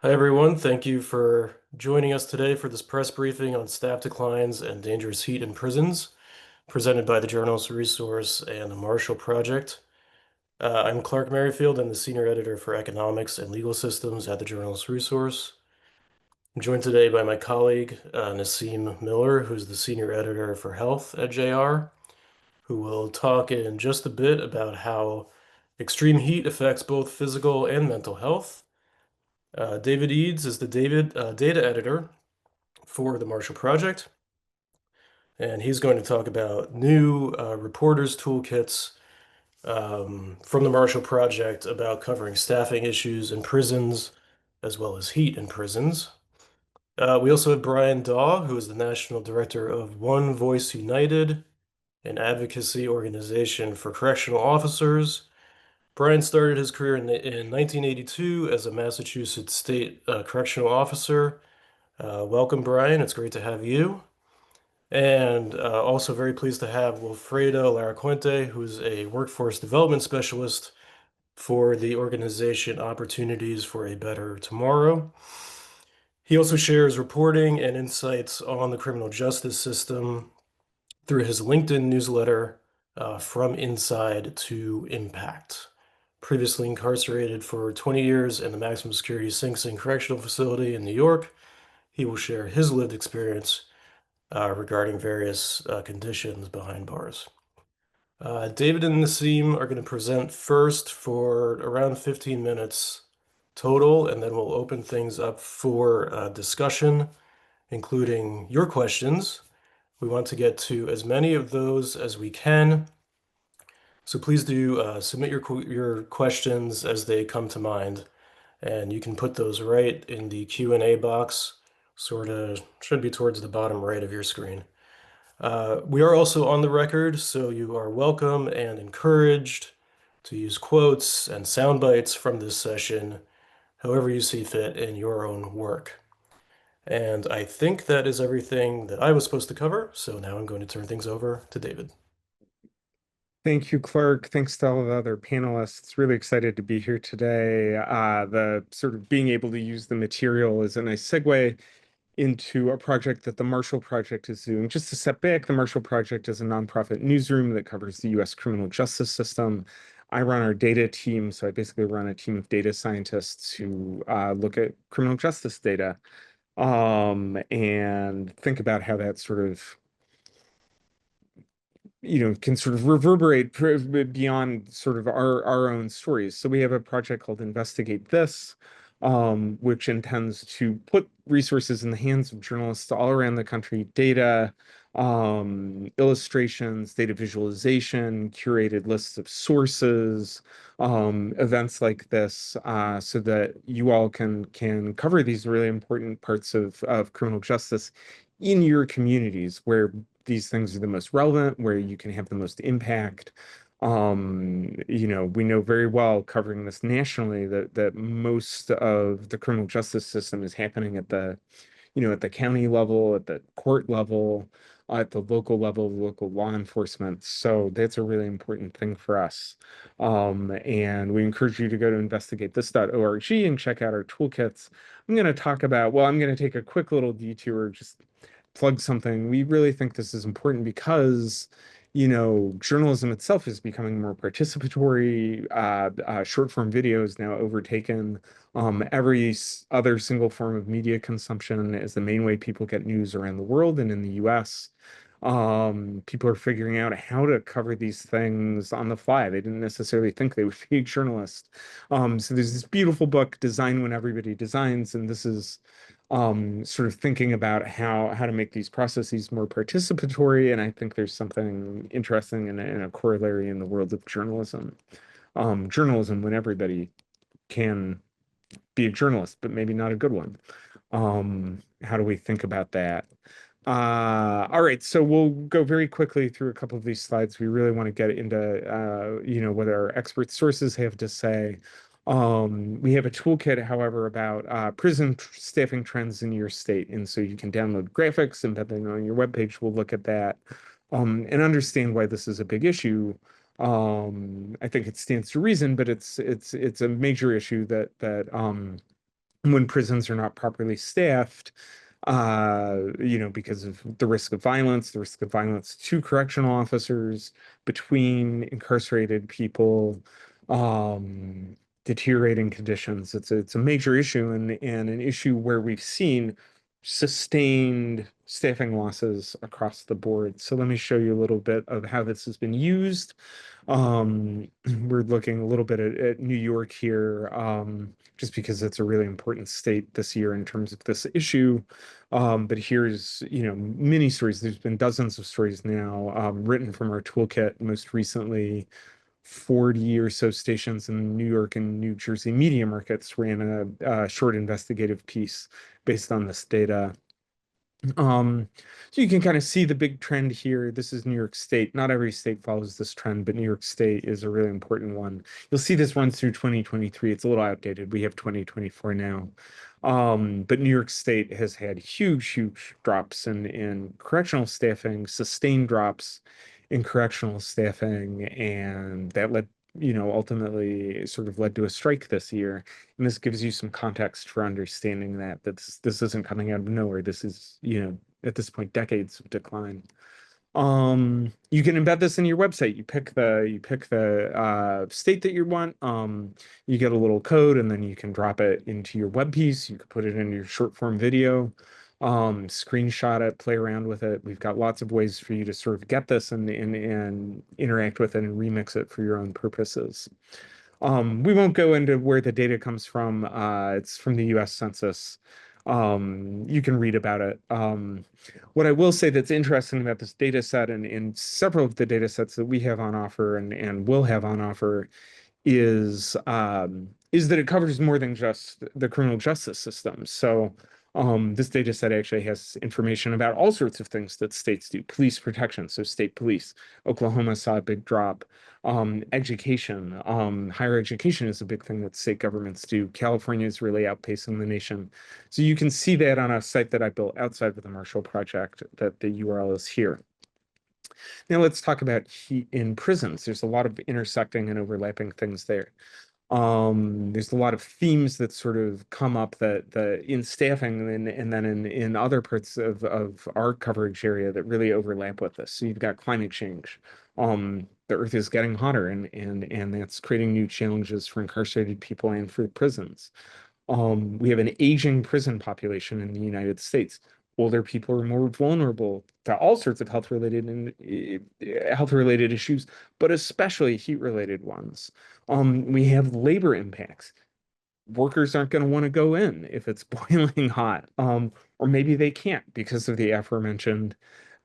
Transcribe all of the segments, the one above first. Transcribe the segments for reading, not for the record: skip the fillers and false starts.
Hi, everyone. Thank you for joining us today for this press briefing on staff declines and dangerous heat in prisons, presented by the Journalist Resource and the Marshall Project. I'm Clark Merrifield. I'm the Senior Editor for Economics and Legal Systems at the Journalist Resource. I'm joined today by my colleague, Nassim Miller, who's the Senior Editor for Health at JR, who will talk in just a bit about how extreme heat affects both physical and mental health. David Eads is the data editor for the Marshall Project, and he's going to talk about new reporters' toolkits from the Marshall Project about covering staffing issues in prisons as well as heat in prisons. We also have Brian Daw, who is the National Director of One Voice United, an advocacy organization for correctional officers. Brian started his career in 1982 as a Massachusetts state correctional officer. Welcome, Brian. It's great to have you. And also very pleased to have Wilfredo Laracuente, who's a workforce development specialist for the organization Opportunities for a Better Tomorrow. He also shares reporting and insights on the criminal justice system through his LinkedIn newsletter, From Inside to Impact. Previously incarcerated for 20 years in the maximum security Sing Sing Correctional Facility in New York, he will share his lived experience regarding various conditions behind bars. David and Nassim are going to present first for around 15 minutes total, and then we'll open things up for discussion, including your questions. We want to get to as many of those as we can, so please do submit your questions as they come to mind, and you can put those right in the Q&A box, sort of should be towards the bottom right of your screen. We are also on the record, so you are welcome and encouraged to use quotes and sound bites from this session, however you see fit in your own work. And I think that is everything that I was supposed to cover, so now I'm going to turn things over to David. Thank you, Clark. Thanks to all the other panelists. Really excited to be here today. The sort of being able to use the material is a nice segue into a project that the Marshall Project is doing. Just to step back, the Marshall Project is a nonprofit newsroom that covers the US criminal justice system. I run our data team, so I basically run a team of data scientists who look at criminal justice data and think about how that sort of can sort of reverberate beyond sort of our own stories. So we have a project called Investigate This, which intends to put resources in the hands of journalists all around the country, data, illustrations, data visualization, curated lists of sources, events like this, so that you all can cover these really important parts of criminal justice in your communities where these things are the most relevant, where you can have the most impact. We know very well covering this nationally that most of the criminal justice system is happening at the county level, at the court level, at the local level, local law enforcement. So that's a really important thing for us. And we encourage you to go to investigatethis.org and check out our toolkits. I'm going to take a quick little detour, just plug something. We really think this is important because, journalism itself is becoming more participatory. Short form video is now overtaken every other single form of media consumption is the main way people get news around the world and in the US. People are figuring out how to cover these things on the fly. They didn't necessarily think they would be a journalist. So there's this beautiful book, Design When Everybody Designs, and this is sort of thinking about how to make these processes more participatory. And I think there's something interesting in a corollary in the world of journalism. Journalism when everybody can be a journalist, but maybe not a good one. How do we think about that? All right, so we'll go very quickly through a couple of these slides. We really want to get into, what our expert sources have to say. We have a toolkit, however, about prison staffing trends in your state. And so you can download graphics, and then on your webpage, we'll look at that and understand why this is a big issue. I think it stands to reason, but it's a major issue that when prisons are not properly staffed, because of the risk of violence to correctional officers, between incarcerated people, um, deteriorating conditions. It's a major issue, and an issue where we've seen sustained staffing losses across the board. So let me show you a little bit of how this has been used. Um, we're looking a little bit at New York here, just because it's a really important state this year in terms of this issue. But here's, many stories. There's been dozens of stories now, written from our toolkit, most recently 40 or so stations in New York and New Jersey media markets ran a short investigative piece based on this data. So you can kind of see the big trend here. This is New York State. Not every state follows this trend, but New York State is a really important one. You'll see this runs through 2023. It's a little outdated. We have 2024 now. But New York State has had huge, huge drops in correctional staffing, sustained drops in correctional staffing, and that ultimately sort of led to a strike this year. And this gives you some context for understanding that this isn't coming out of nowhere. This is, at this point, decades of decline. You can embed this in your website. You pick the state that you want. You get a little code, and then you can drop it into your web piece. You can put it in your short form video, screenshot it, play around with it. We've got lots of ways for you to sort of get this and interact with it and remix it for your own purposes. We won't go into where the data comes from. It's from the US Census. You can read about it. What I will say that's interesting about this data set and several of the data sets that we have on offer and will have on offer is that it covers more than just the criminal justice system. So this data set actually has information about all sorts of things that states do. Police protection, so state police. Oklahoma saw a big drop. Education, higher education is a big thing that state governments do. California is really outpacing the nation. So you can see that on a site that I built outside of the Marshall Project, that the URL is here. Now let's talk about heat in prisons. There's a lot of intersecting and overlapping things there. There's a lot of themes that sort of come up that in staffing and then in other parts of our coverage area that really overlap with this. So you've got climate change. The earth is getting hotter and that's creating new challenges for incarcerated people and for prisons. We have an aging prison population in the United States. Older people are more vulnerable to all sorts of health related issues, but especially heat related ones. We have labor impacts. Workers aren't going to want to go in if it's boiling hot, or maybe they can't because of the aforementioned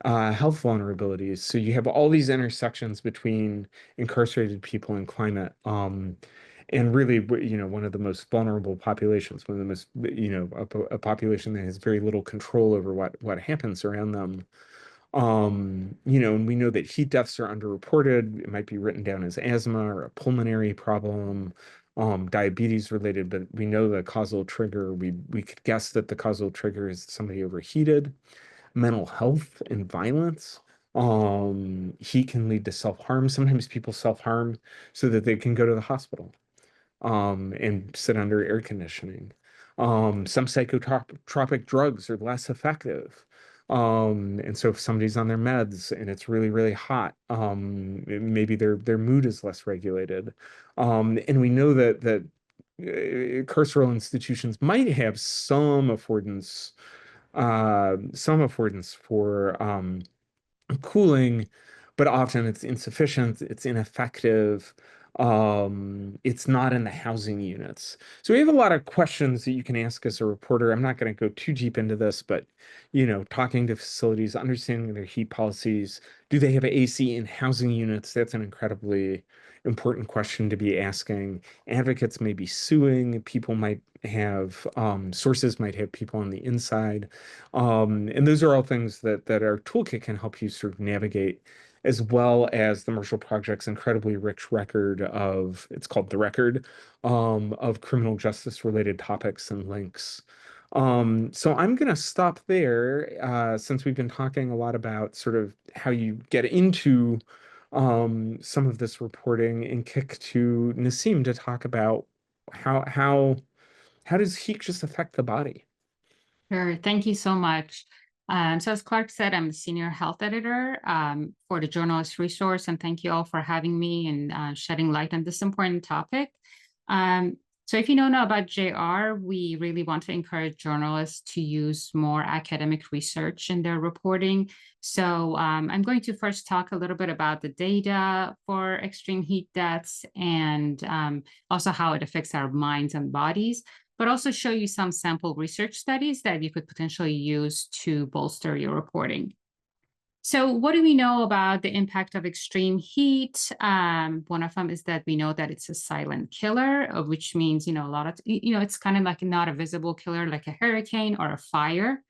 health vulnerabilities. So you have all these intersections between incarcerated people and climate. And really, one of the most vulnerable populations, one of the most, a population that has very little control over what happens around them. And we know that heat deaths are underreported. It might be written down as asthma or a pulmonary problem, diabetes related, but we know the causal trigger. We could guess that the causal trigger is somebody overheated. Mental health and violence. Heat can lead to self-harm. Sometimes people self-harm so that they can go to the hospital and sit under air conditioning. Some psychotropic drugs are less effective. And so if somebody's on their meds and it's really, really hot, maybe their mood is less regulated. And we know that carceral institutions might have some affordance for cooling, but often it's insufficient, it's ineffective, it's not in the housing units. So we have a lot of questions that you can ask as a reporter. I'm not going to go too deep into this, but talking to facilities, understanding their heat policies, do they have AC in housing units? That's an incredibly important question to be asking. Advocates may be suing, people might have sources might have people on the inside. And those are all things that our toolkit can help you sort of navigate, as well as the Marshall Project's incredibly rich record of, it's called the record, of criminal justice related topics and links. So I'm going to stop there, since we've been talking a lot about sort of how you get into some of this reporting, and kick to Nassim to talk about how how does heat just affect the body? Sure. Thank you so much. So as Clark said, I'm the senior health editor for the Journalist Resource, and thank you all for having me and shedding light on this important topic. So if you don't know about JR, we really want to encourage journalists to use more academic research in their reporting. So I'm going to first talk a little bit about the data for extreme heat deaths and also how it affects our minds and bodies, but also show you some sample research studies that you could potentially use to bolster your reporting. So what do we know about the impact of extreme heat? One of them is that we know that it's a silent killer, which means, a lot of, it's kind of like not a visible killer like a hurricane or a fire.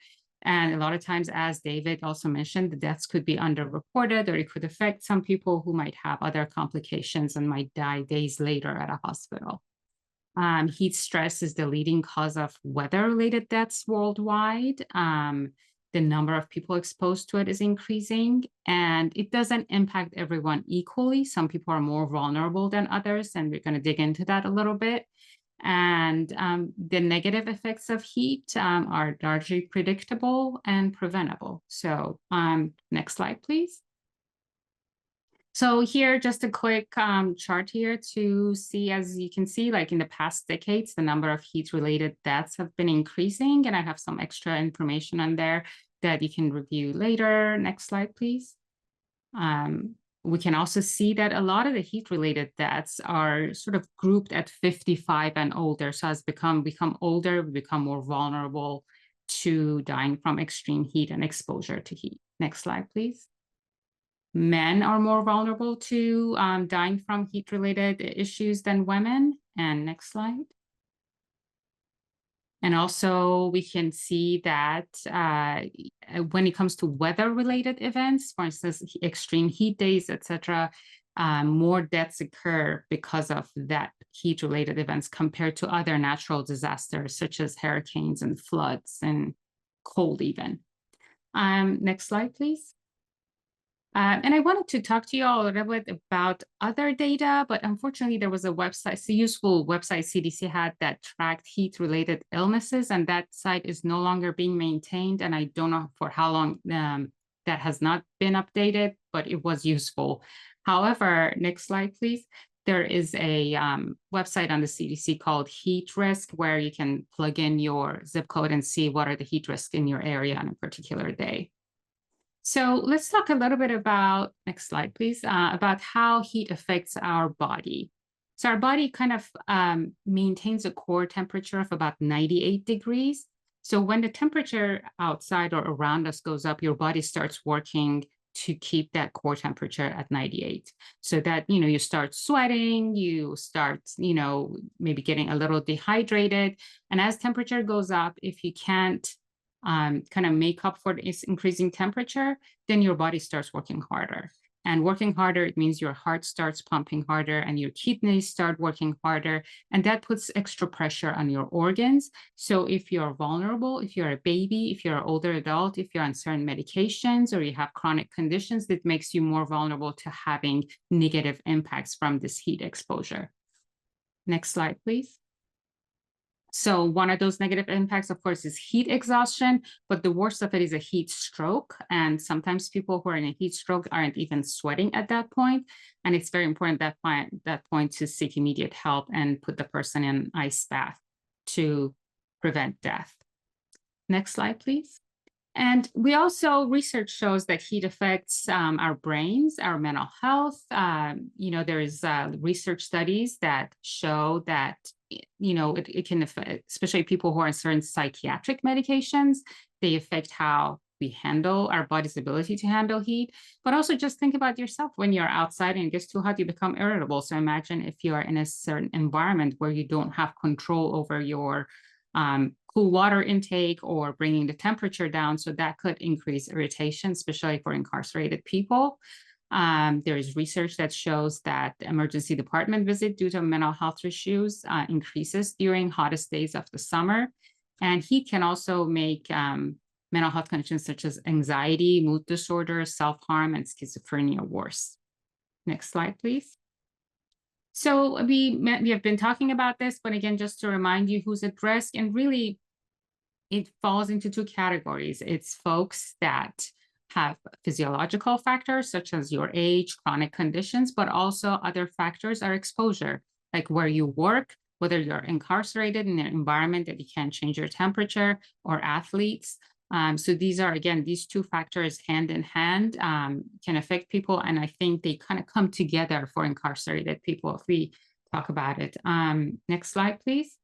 And a lot of times, as David also mentioned, the deaths could be underreported, or it could affect some people who might have other complications and might die days later at a hospital. Heat stress is the leading cause of weather-related deaths worldwide. The number of people exposed to it is increasing, and it doesn't impact everyone equally. Some people are more vulnerable than others, and we're going to dig into that a little bit. And the negative effects of heat are largely predictable and preventable. So next slide, please. So here, just a quick chart here to see, as you can see, like in the past decades, the number of heat-related deaths have been increasing, and I have some extra information on there that you can review later. Next slide, please. We can also see that a lot of the heat-related deaths are sort of grouped at 55 and older. So as become older, we become more vulnerable to dying from extreme heat and exposure to heat. Next slide, please. Men are more vulnerable to dying from heat-related issues than women. And next slide. And also we can see that when it comes to weather-related events, for instance, extreme heat days, etc., more deaths occur because of that heat-related events compared to other natural disasters such as hurricanes and floods and cold even. Next slide, please. And I wanted to talk to you all a little bit about other data, but unfortunately there was a website, it's a useful website CDC had that tracked heat-related illnesses, and that site is no longer being maintained, and I don't know for how long that has not been updated, but it was useful. However, next slide, please. There is a website on the CDC called Heat Risk, where you can plug in your zip code and see what are the heat risks in your area on a particular day. So let's talk a little bit about, next slide, please, about how heat affects our body. So our body kind of maintains a core temperature of about 98 degrees. So when the temperature outside or around us goes up, your body starts working to keep that core temperature at 98. So that, you start sweating, you start, maybe getting a little dehydrated. And as temperature goes up, if you can't kind of make up for this increasing temperature, then your body starts working harder. And working harder, it means your heart starts pumping harder and your kidneys start working harder. And that puts extra pressure on your organs. So if you're vulnerable, if you're a baby, if you're an older adult, if you're on certain medications or you have chronic conditions, that makes you more vulnerable to having negative impacts from this heat exposure. Next slide, please. So one of those negative impacts, of course, is heat exhaustion, but the worst of it is a heat stroke. And sometimes people who are in a heat stroke aren't even sweating at that point. And it's very important at that point to seek immediate help and put the person in an ice bath to prevent death. Next slide, please. And we also, research shows that heat affects our brains, our mental health. There's research studies that show that, it can affect, especially people who are on certain psychiatric medications, they affect how we handle our body's ability to handle heat. But also just think about yourself when you're outside and it gets too hot, you become irritable. So imagine if you are in a certain environment where you don't have control over your cool water intake or bringing the temperature down. So that could increase irritation, especially for incarcerated people. There is research that shows that the emergency department visit due to mental health issues increases during hottest days of the summer. And heat can also make mental health conditions such as anxiety, mood disorders, self-harm, and schizophrenia worse. Next slide, please. So we have been talking about this, but again, just to remind you who's at risk, and really it falls into two categories. It's folks that have physiological factors such as your age, chronic conditions, but also other factors are exposure, like where you work, whether you're incarcerated in an environment that you can't change your temperature, or athletes. So these are, again, these two factors hand in hand can affect people. And I think they kind of come together for incarcerated people if we talk about it. Next slide, please.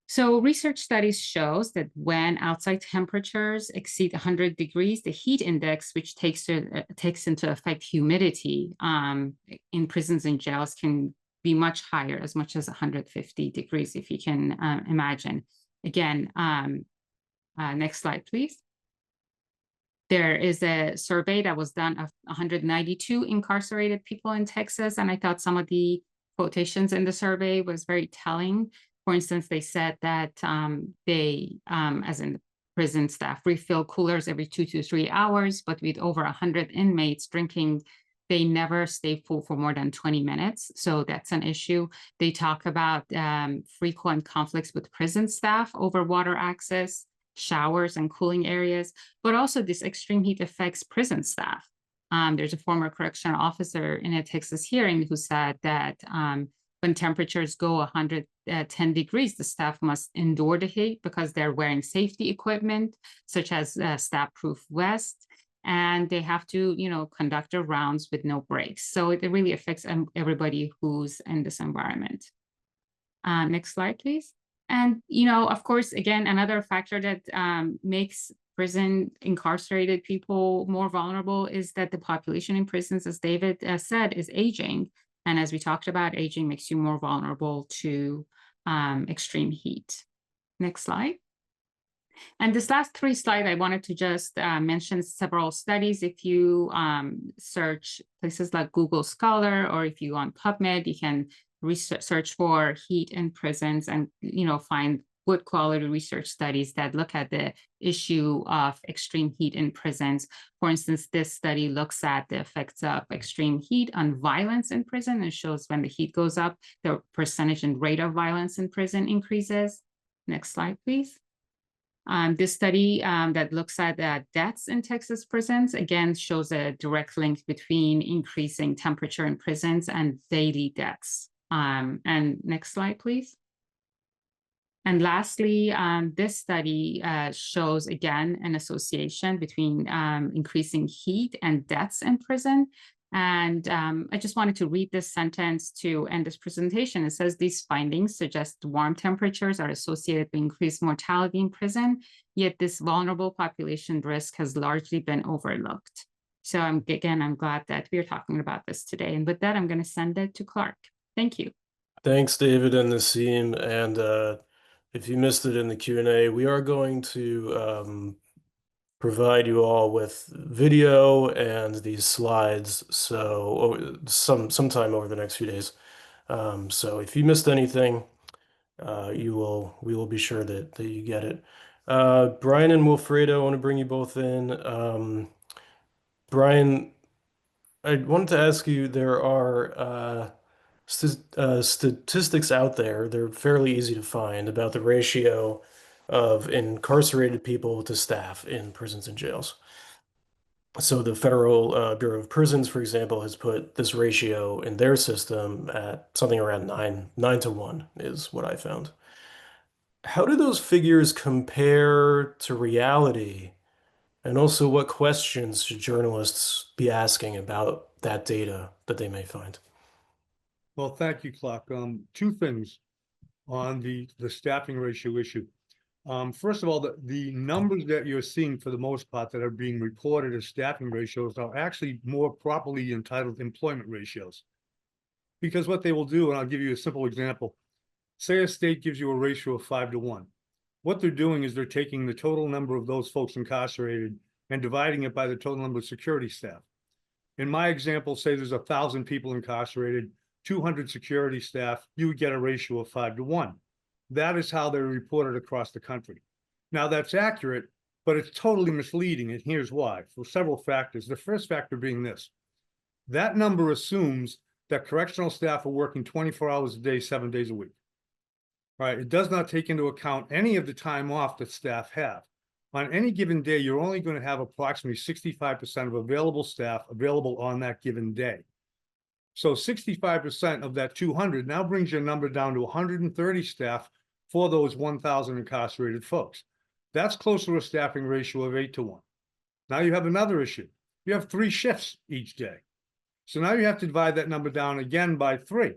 So research studies shows that when outside temperatures exceed 100 degrees, the heat index, which takes into effect humidity in prisons and jails, can be much higher, as much as 150 degrees, if you can imagine. Again, next slide, please. There is a survey that was done of 192 incarcerated people in Texas, and I thought some of the quotations in the survey was very telling. For instance, they said that as in the prison staff, refill coolers every 2 to 3 hours, but with over 100 inmates drinking, they never stay full for more than 20 minutes. So that's an issue. They talk about frequent conflicts with prison staff over water access, showers, and cooling areas, but also this extreme heat affects prison staff. There's a former correctional officer in a Texas hearing who said that when temperatures go 110 degrees, the staff must endure the heat because they're wearing safety equipment, such as staff-proof vest, and they have to, conduct their rounds with no breaks. So it really affects everybody who's in this environment. Next slide, please. And, of course, again, another factor that makes prison incarcerated people more vulnerable is that the population in prisons, as David said, is aging. And as we talked about, aging makes you more vulnerable to extreme heat. Next slide. And this last 3 slides, I wanted to just mention several studies. If you search places like Google Scholar, or if you on PubMed, you can search for heat in prisons and find good quality research studies that look at the issue of extreme heat in prisons. For instance, this study looks at the effects of extreme heat on violence in prison and shows when the heat goes up, the percentage and rate of violence in prison increases. Next slide, please. This study that looks at deaths in Texas prisons, again, shows a direct link between increasing temperature in prisons and daily deaths. And next slide, please. And lastly, this study shows, again, an association between increasing heat and deaths in prison. And I just wanted to read this sentence to end this presentation. It says, these findings suggest warm temperatures are associated with increased mortality in prison, yet this vulnerable population risk has largely been overlooked. So again, I'm glad that we're talking about this today. And with that, I'm going to send it to Clark. Thank you. Thanks, David and Nassim. And if you missed it in the Q&A, we are going to provide you all with video and these slides sometime over the next few days. So if you missed anything, we will be sure that you get it. Brian and Wilfredo, I want to bring you both in. Brian, I wanted to ask you, there are statistics out there, they're fairly easy to find, about the ratio of incarcerated people to staff in prisons and jails. So the Federal Bureau of Prisons, for example, has put this ratio in their system at something around 9 to 1 is what I found. How do those figures compare to reality? And also, what questions should journalists be asking about that data that they may find? Well, thank you, Clark. 2 things on the staffing ratio issue. First of all, the numbers that you're seeing for the most part that are being reported as staffing ratios are actually more properly entitled employment ratios. Because what they will do, and I'll give you a simple example, say a state gives you a ratio of 5 to 1. What they're doing is they're taking the total number of those folks incarcerated and dividing it by the total number of security staff. In my example, say there's 1,000 people incarcerated, 200 security staff, you would get a ratio of 5 to 1. That is how they're reported across the country. Now that's accurate, but it's totally misleading, and here's why, for several factors. The first factor being this: that number assumes that correctional staff are working 24 hours a day, 7 days a week. Right? It does not take into account any of the time off that staff have. On any given day, you're only going to have approximately 65% of available staff available on that given day. So 65% of that 200 now brings your number down to 130 staff for those 1,000 incarcerated folks. That's close to a staffing ratio of 8-to-1. Now you have another issue. You have 3 shifts each day. So now you have to divide that number down again by 3,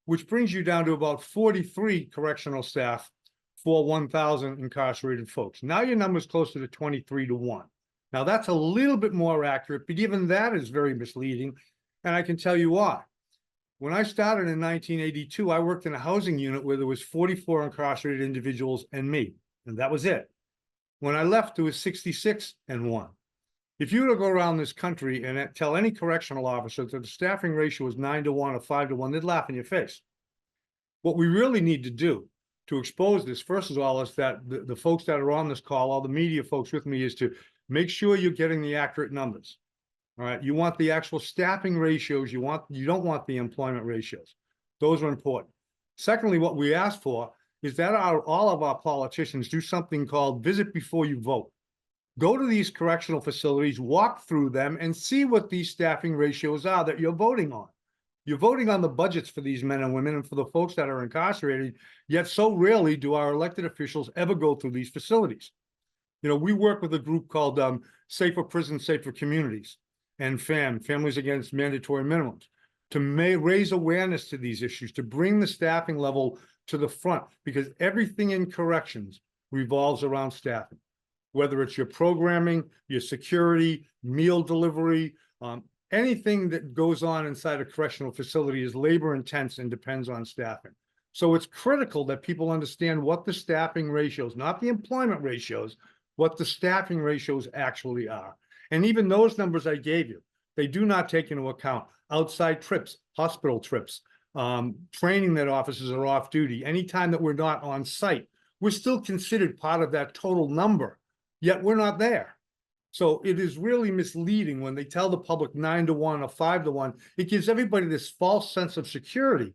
which brings you down to about 43 correctional staff for 1,000 incarcerated folks. Now your number is closer to 23-to-1. Now that's a little bit more accurate, but even that is very misleading. And I can tell you why. When I started in 1982, I worked in a housing unit where there was 44 incarcerated individuals and me, and that was it. When I left, there was 66 and 1. If you were to go around this country and tell any correctional officer that the staffing ratio is 9-to-1 or 5-to-1, they'd laugh in your face. What we really need to do to expose this, first of all, is that the folks that are on this call, all the media folks with me, is to make sure you're getting the accurate numbers. All right, you want the actual staffing ratios. You don't want the employment ratios. Those are important. Secondly, what we ask for is that all of our politicians do something called visit before you vote. Go to these correctional facilities, walk through them, and see what these staffing ratios are that you're voting on. You're voting on the budgets for these men and women and for the folks that are incarcerated, yet so rarely do our elected officials ever go through these facilities. You know, we work with a group called Safer Prisons, Safer Communities, and Families Against Mandatory Minimums, to raise awareness to these issues, to bring the staffing level to the front, because everything in corrections revolves around staffing. Whether it's your programming, your security, meal delivery, anything that goes on inside a correctional facility is labor intense and depends on staffing. So it's critical that people understand what the staffing ratios, not the employment ratios, what the staffing ratios actually are. And even those numbers I gave you, they do not take into account outside trips, hospital trips, training that officers are off duty. Anytime that we're not on site, we're still considered part of that total number, yet we're not there. So it is really misleading when they tell the public 9-to-1 or 5-to-1. It gives everybody this false sense of security.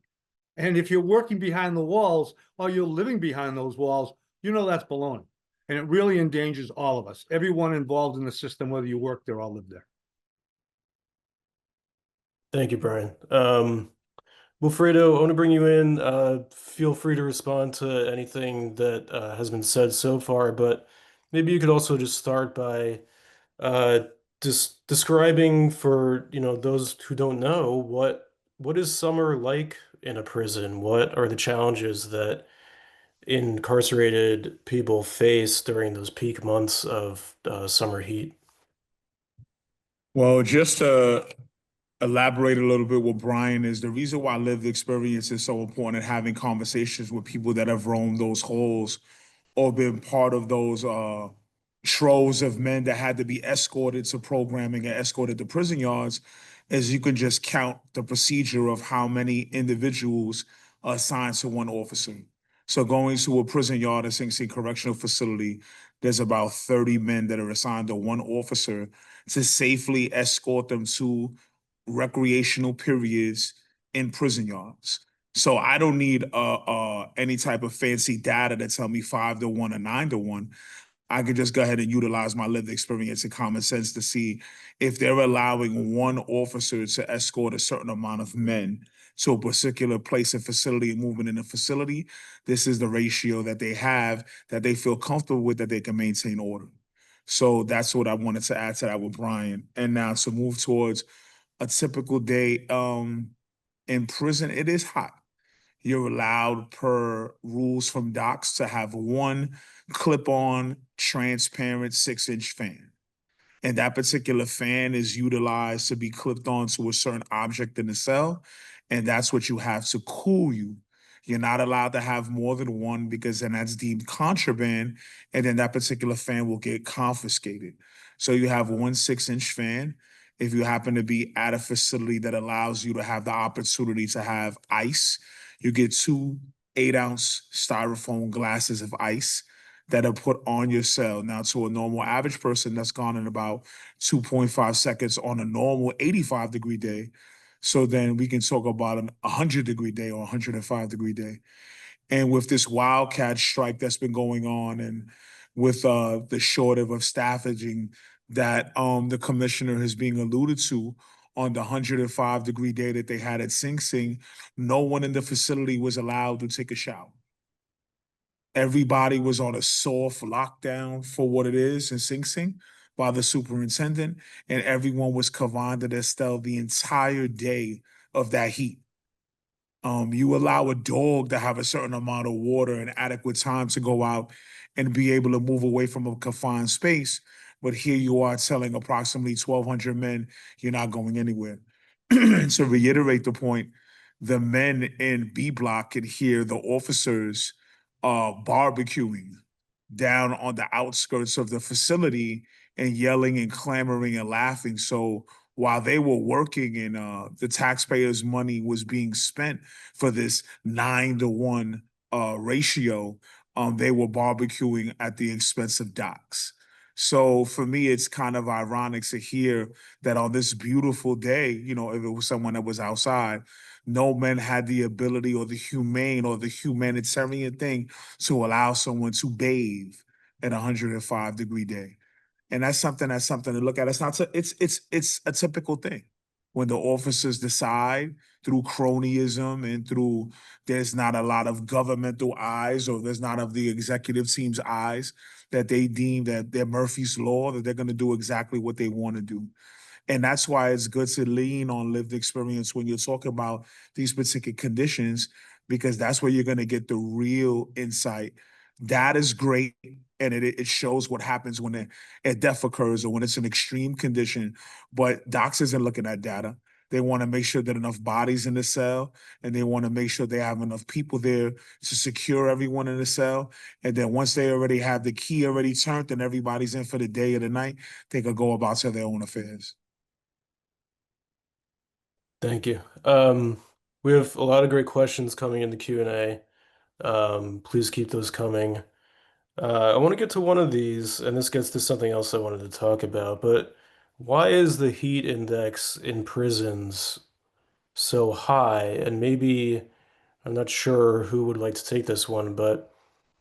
And if you're working behind the walls or you're living behind those walls, you know that's baloney. And it really endangers all of us, everyone involved in the system, whether you work there or live there. Thank you, Brian. Wilfredo, I want to bring you in. Feel free to respond to anything that has been said so far, but maybe you could also just start by just describing for, those who don't know, what is summer like in a prison? What are the challenges that incarcerated people face during those peak months of summer heat? Well, just to elaborate a little bit what Brian is, the reason why lived experience is so important, and having conversations with people that have roamed those halls or been part of those troves of men that had to be escorted to programming and escorted to prison yards, is you can just count the procedure of how many individuals are assigned to one officer. So going to a prison yard, a Sing Sing Correctional Facility, there's about 30 men that are assigned to one officer to safely escort them to recreational periods in prison yards. So I don't need any type of fancy data to tell me 5-to-1 or 9-to-1. I could just go ahead and utilize my lived experience and common sense to see if they're allowing one officer to escort a certain amount of men to a particular place and facility and movement in a facility. This is the ratio that they have that they feel comfortable with, that they can maintain order. So that's what I wanted to add to that with Brian. And now to move towards a typical day in prison, it is hot. You're allowed, per rules from docs, to have one clip-on transparent 6-inch fan. And that particular fan is utilized to be clipped onto a certain object in the cell. And that's what you have to cool you. You're not allowed to have more than one, because then that's deemed contraband. And then that particular fan will get confiscated. So you have one 6-inch fan. If you happen to be at a facility that allows you to have the opportunity to have ice, you get 2 8-ounce styrofoam glasses of ice that are put on your cell. Now, to a normal average person, that's gone in about 2.5 seconds on a normal 85-degree day. So then we can talk about an 100-degree day or 105-degree day. And with this wildcat strike that's been going on, and with the shortage of staffing that the commissioner is being alluded to on the 105-degree day that they had at Sing Sing, no one in the facility was allowed to take a shower. Everybody was on a soft lockdown for what it is in Sing Sing by the superintendent, and everyone was cavanded Estelle the entire day of that heat. You allow a dog to have a certain amount of water and adequate time to go out and be able to move away from a confined space. But here you are telling approximately 1,200 men you're not going anywhere. To reiterate the point, the men in B Block could hear the officers barbecuing down on the outskirts of the facility and yelling and clamoring and laughing. So while they were working and the taxpayers' money was being spent for this 9-to-1 ratio, they were barbecuing at the expense of docks. So for me, it's kind of ironic to hear that on this beautiful day, you know, if it was someone that was outside, no men had the ability or the humane or the humanitarian thing to allow someone to bathe at a 105-degree day. And that's something to look at. It's not it's a typical thing when the officers decide through cronyism and through there's not a lot of governmental eyes or there's not of the executive team's eyes that they deem that they're Murphy's Law, that they're going to do exactly what they want to do. And that's why it's good to lean on lived experience when you're talking about these particular conditions, because that's where you're going to get the real insight. That is great. And it shows what happens when a death occurs or when it's an extreme condition. But docs isn't looking at data. They want to make sure that enough bodies in the cell, and they want to make sure they have enough people there to secure everyone in the cell. And then once they already have the key already turned and everybody's in for the day or the night, they could go about to their own affairs. Thank you. We have a lot of great questions coming in the Q&A. Please keep those coming. I want to get to one of these, and this gets to something else I wanted to talk about, but why is the heat index in prisons so high? And maybe, I'm not sure who would like to take this one, but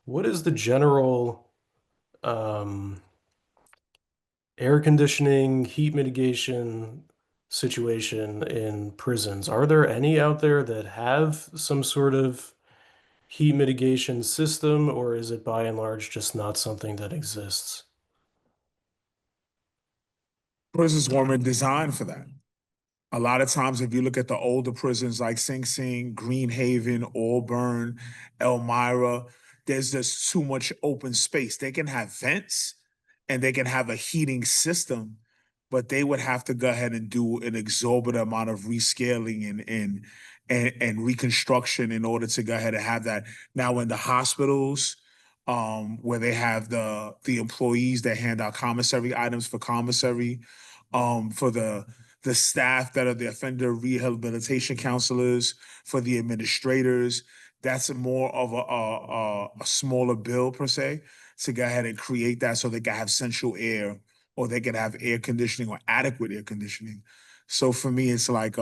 what is the general um, air conditioning, heat mitigation situation in prisons? Are there any out there that have some sort of heat mitigation system, or is it by and large just not something that exists? Prisons weren't designed for that. A lot of times, if you look at the older prisons like Sing Sing, Greenhaven, Auburn, Elmira, there's just too much open space. They can have vents and they can have a heating system, but they would have to go ahead and do an exorbitant amount of rescaling and reconstruction in order to go ahead and have that. Now, in the hospitals, where they have the employees that hand out commissary items for commissary, for the staff that are the offender rehabilitation counselors, for the administrators. That's more of a smaller bill per se to go ahead and create that so they can have central air or they can have air conditioning or adequate air conditioning. So for me, it's like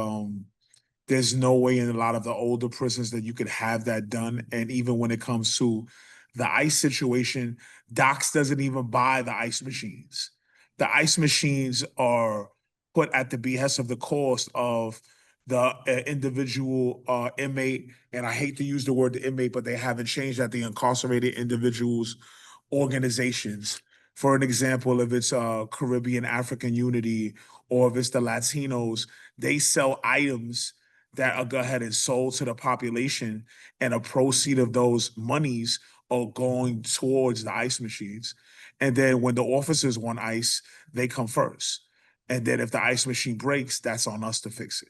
there's no way in a lot of the older prisons that you could have that done. And even when it comes to the ice situation, Docs doesn't even buy the ice machines. The ice machines are put at the behest of the cost of the individual inmate. And I hate to use the word the inmate, but they haven't changed that, the incarcerated individuals organizations. For an example, if it's Caribbean African Unity or if it's the Latinos, they sell items that are go ahead and sold to the population, and a proceed of those monies are going towards the ice machines. And then when the officers want ice, they come first. And then if the ice machine breaks, that's on us to fix it.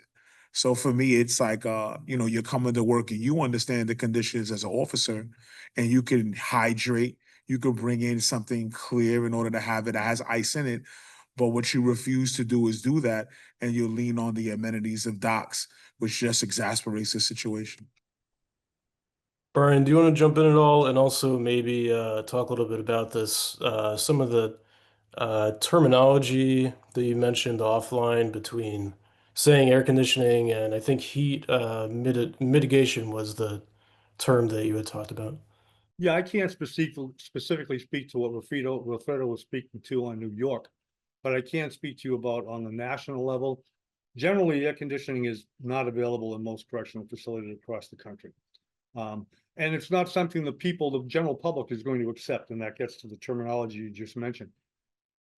So for me, it's like you're coming to work and you understand the conditions as an officer, and you can hydrate, you can bring in something clear in order to have it that has ice in it. But what you refuse to do is do that, and you lean on the amenities of docs, which just exasperates the situation. Brian, do you want to jump in at all and also maybe talk a little bit about this, some of the terminology that you mentioned offline between saying air conditioning, and I think heat mitigation was the term that you had talked about. Yeah, I can't specifically speak to what Wilfredo was speaking to on New York, but I can speak to you about on the national level. Generally, air conditioning is not available in most correctional facilities across the country. And it's not something the people, the general public is going to accept, and that gets to the terminology you just mentioned.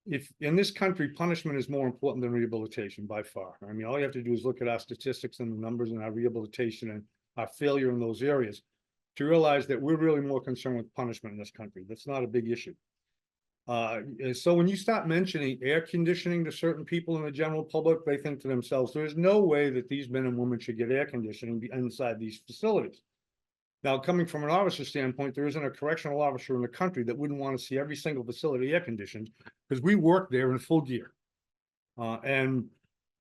If in this country, punishment is more important than rehabilitation by far. I mean, all you have to do is look at our statistics and the numbers and our rehabilitation and our failure in those areas to realize that we're really more concerned with punishment in this country. That's not a big issue. And so when you start mentioning air conditioning to certain people in the general public, they think to themselves, there's no way that these men and women should get air conditioning inside these facilities. Now, coming from an officer standpoint, there isn't a correctional officer in the country that wouldn't want to see every single facility air conditioned, because we work there in full gear. And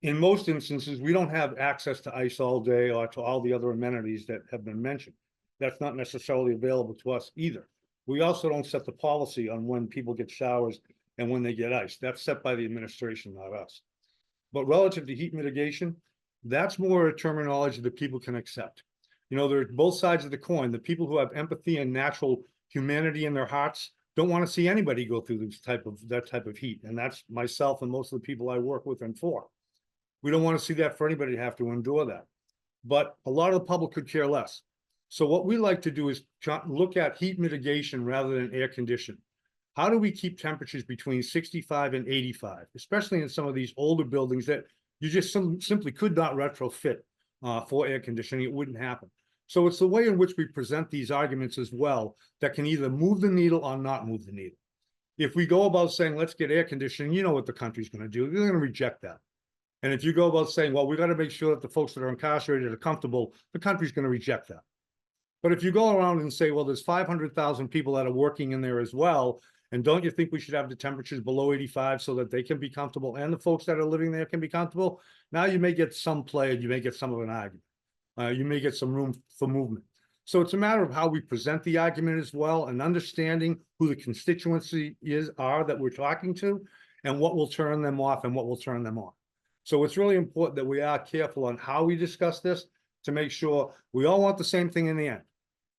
in most instances, we don't have access to ice all day or to all the other amenities that have been mentioned. That's not necessarily available to us either. We also don't set the policy on when people get showers and when they get ice. That's set by the administration, not us. But relative to heat mitigation, that's more a terminology that people can accept. You know, there's both sides of the coin. The people who have empathy and natural humanity in their hearts don't want to see anybody go through that type of heat. And that's myself and most of the people I work with and for. We don't want to see that for anybody to have to endure that. But a lot of the public could care less. So what we like to do is look at heat mitigation rather than air conditioning. How do we keep temperatures between 65 and 85, especially in some of these older buildings that you just simply could not retrofit for air conditioning? It wouldn't happen. So it's the way in which we present these arguments as well that can either move the needle or not move the needle. If we go about saying, let's get air conditioning, you know what the country's going to do. They're going to reject that. And if you go about saying, well, we got to make sure that the folks that are incarcerated are comfortable, the country's going to reject that. But if you go around and say, well, there's 500,000 people that are working in there as well, and don't you think we should have the temperatures below 85 so that they can be comfortable and the folks that are living there can be comfortable? Now you may get some play and you may get some of an argument. You may get some room for movement. So it's a matter of how we present the argument as well, and understanding who the constituency are that we're talking to, and what will turn them off and what will turn them on. So it's really important that we are careful on how we discuss this to make sure we all want the same thing in the end.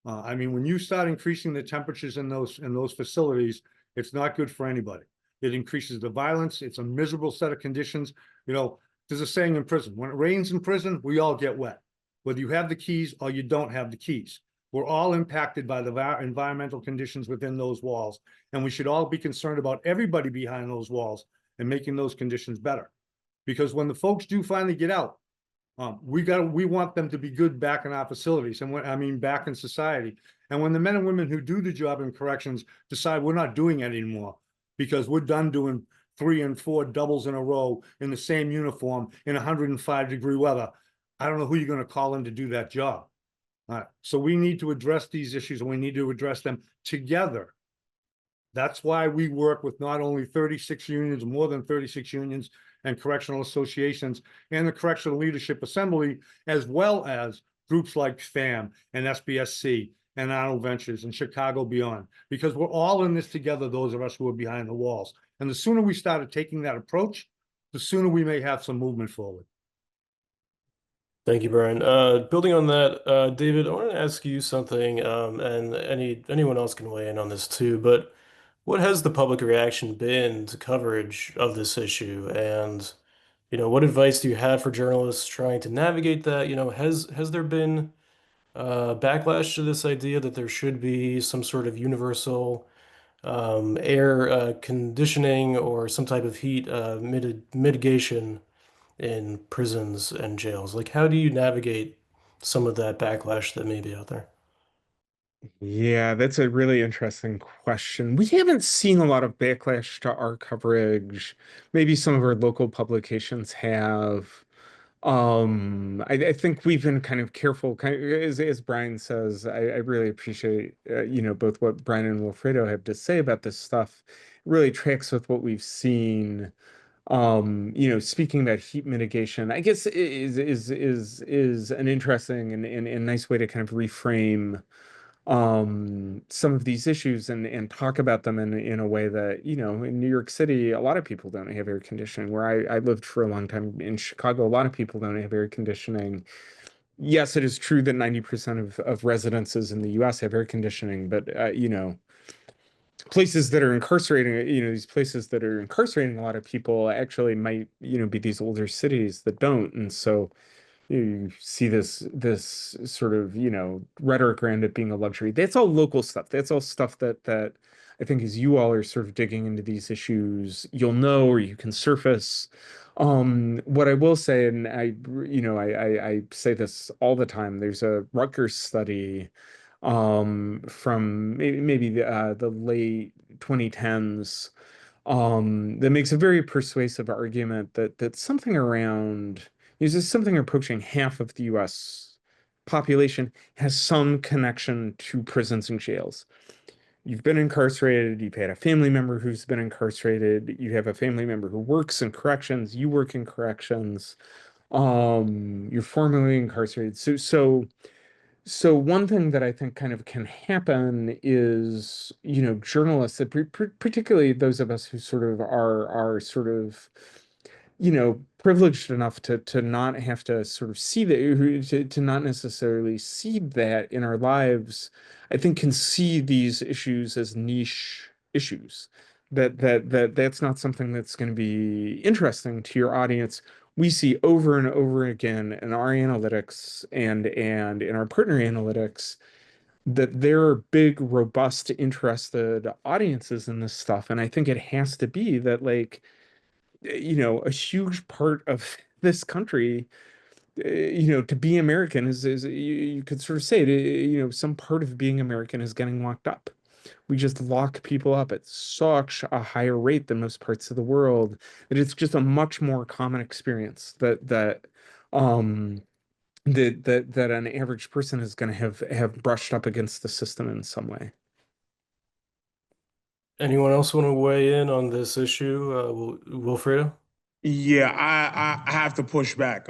I mean, when you start increasing the temperatures in those facilities, it's not good for anybody. It increases the violence. It's a miserable set of conditions. You know, there's a saying in prison: when it rains in prison, we all get wet, whether you have the keys or you don't have the keys. We're all impacted by the environmental conditions within those walls, and we should all be concerned about everybody behind those walls and making those conditions better. Because when the folks do finally get out, we want them to be good back in our facilities, and back in society. And when the men and women who do the job in corrections decide we're not doing it anymore because we're done doing 3 and 4 doubles in a row in the same uniform in 105-degree weather, I don't know who you're going to call in to do that job. So we need to address these issues, and we need to address them together. That's why we work with not only 36 unions, more than 36 unions and correctional associations and the Correctional Leadership Assembly, as well as groups like FAM and SBSC and Arnold Ventures and Chicago Beyond, because we're all in this together, those of us who are behind the walls. And the sooner we started taking that approach, the sooner we may have some movement forward. Thank you, Brian. Building on that, David, I want to ask you something, and anyone else can weigh in on this too, but what has the public reaction been to coverage of this issue? And, what advice do you have for journalists trying to navigate that? Has there been backlash to this idea that there should be some sort of universal air conditioning or some type of heat mitigation in prisons and jails? Like, how do you navigate some of that backlash that may be out there? Yeah, that's a really interesting question. We haven't seen a lot of backlash to our coverage. Maybe some of our local publications have. I think we've been kind of careful, as Brian says. I really appreciate both what Brian and Wilfredo have to say about this stuff. It really tracks with what we've seen. Speaking about heat mitigation, I guess is an interesting and nice way to kind of reframe some of these issues and talk about them in a way that, you know, in New York City, a lot of people don't have air conditioning. Where I lived for a long time in Chicago, a lot of people don't have air conditioning. Yes, it is true that 90% of residences in the US have air conditioning, but you know, places that are incarcerating, you know, these places that are incarcerating a lot of people actually might, you know, be these older cities that don't. And so you see this sort of, you know, rhetoric around it being a luxury. That's all local stuff. That's all stuff that I think as you all are sort of digging into these issues, you'll know, or you can surface. What I will say, and you know, I say this all the time, there's a Rutgers study from maybe the late 2010s that makes a very persuasive argument that something around is just something approaching half of the US population has some connection to prisons and jails. You've been incarcerated, you've had a family member who's been incarcerated, you have a family member who works in corrections, you work in corrections, you're formerly incarcerated. So one thing that I think kind of can happen is, you know, journalists, that particularly those of us who sort of are sort of, you know, privileged enough to not have to sort of see that, to not necessarily see that in our lives, I think can see these issues as niche issues. That's not something that's going to be interesting to your audience. We see over and over again in our analytics and in our partner analytics that there are big, robust, interested audiences in this stuff. And I think it has to be that, like, you know, a huge part of this country, you know, to be American is you could sort of say it, you know, some part of being American is getting locked up. We just lock people up at such a higher rate than most parts of the world that it's just a much more common experience um that an average person is going to have brushed up against the system in some way. Anyone else want to weigh in on this issue? Wilfredo? Yeah, I have to push back.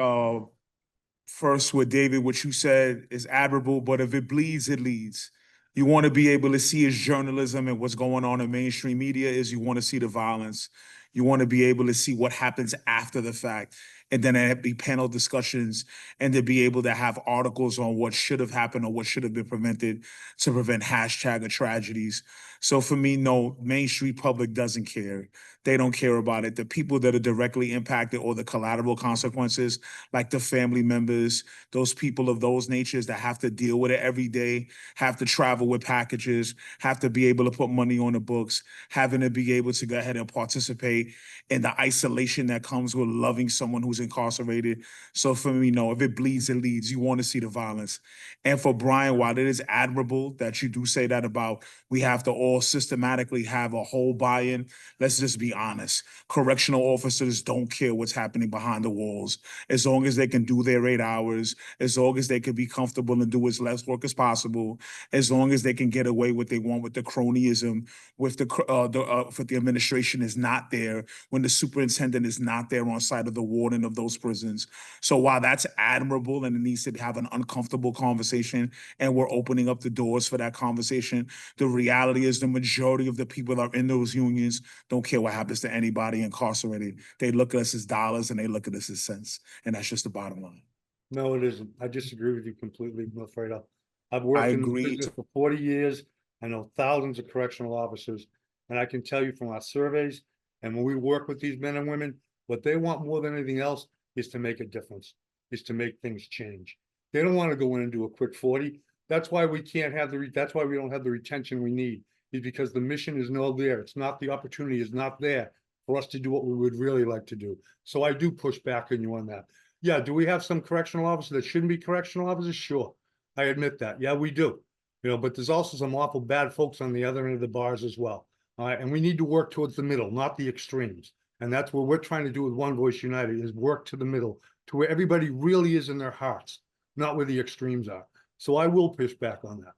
First with David, what you said is admirable, but if it bleeds, it leads. You want to be able to see his journalism and what's going on in mainstream media is you want to see the violence. You want to be able to see what happens after the fact. And then there be panel discussions and to be able to have articles on what should have happened or what should have been prevented to prevent hashtag or tragedies. So for me, no, Main Street public doesn't care. They don't care about it. The people that are directly impacted or the collateral consequences, like the family members, those people of those natures that have to deal with it every day, have to travel with packages, have to be able to put money on the books, having to be able to go ahead and participate in the isolation that comes with loving someone who's incarcerated. So for me, no, if it bleeds, it leads. You want to see the violence. And for Brian, while it is admirable that you do say that about we have to all systematically have a whole buy-in, let's just be honest. Correctional officers don't care what's happening behind the walls. As long as they can do their 8 hours, as long as they can be comfortable and do as less work as possible, as long as they can get away what they want with the cronyism, with the administration is not there, when the superintendent is not there on site of the warden of those prisons. So while that's admirable and it needs to have an uncomfortable conversation, and we're opening up the doors for that conversation, the reality is the majority of the people that are in those unions don't care what happens to anybody incarcerated. They look at us as dollars and they look at us as cents. And that's just the bottom line. No, it isn't. I disagree with you completely, Wilfredo. I've I worked in the agree. business for 40 years. I know thousands of correctional officers. And I can tell you from our surveys, and when we work with these men and women, what they want more than anything else is to make a difference, is to make things change. They don't want to go in and do a quick 40. That's why we can't have that's why we don't have the retention we need, is because the mission is no there. It's not, the opportunity is not there for us to do what we would really like to do. So I do push back on you on that. Yeah, do we have some correctional officers that shouldn't be correctional officers? Sure, I admit that. Yeah, we do. You know, but there's also some awful bad folks on the other end of the bars as well. All right, and we need to work towards the middle, not the extremes. And that's what we're trying to do with One Voice United, is work to the middle, to where everybody really is in their hearts, not where the extremes are. So I will push back on that.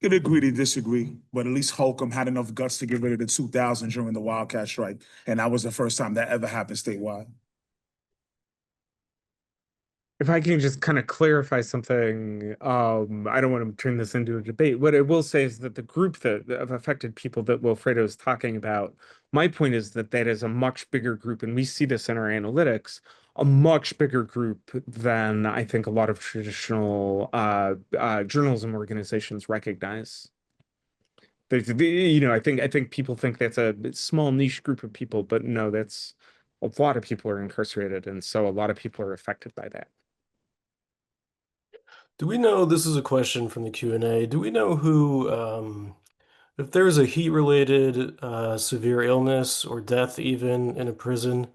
Could agree to disagree, but at least Holcomb had enough guts to get rid of the 2000 during the Wildcat strike. And that was the first time that ever happened statewide. If I can just kind of clarify something, I don't want to turn this into a debate. What I will say is that the group that of affected people that Wilfredo is talking about, my point is that that is a much bigger group, and we see this in our analytics, a much bigger group than I think a lot of traditional journalism organizations recognize. I think people think that's a small niche group of people, but no, that's a lot of people are incarcerated, and so a lot of people are affected by that. Do we know, this is a question from the Q&A, do we know who, if there's a heat-related severe illness or death even in a prison,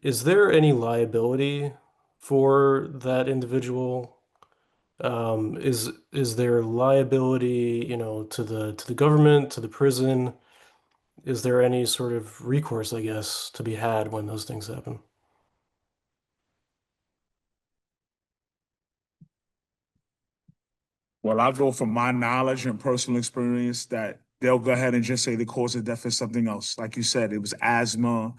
is there any liability for that individual? Is there liability, to the government, to the prison? Is there any sort of recourse, I guess, to be had when those things happen? Well, I'll go from my knowledge and personal experience that they'll go ahead and just say the cause of death is something else. Like you said, it was asthma.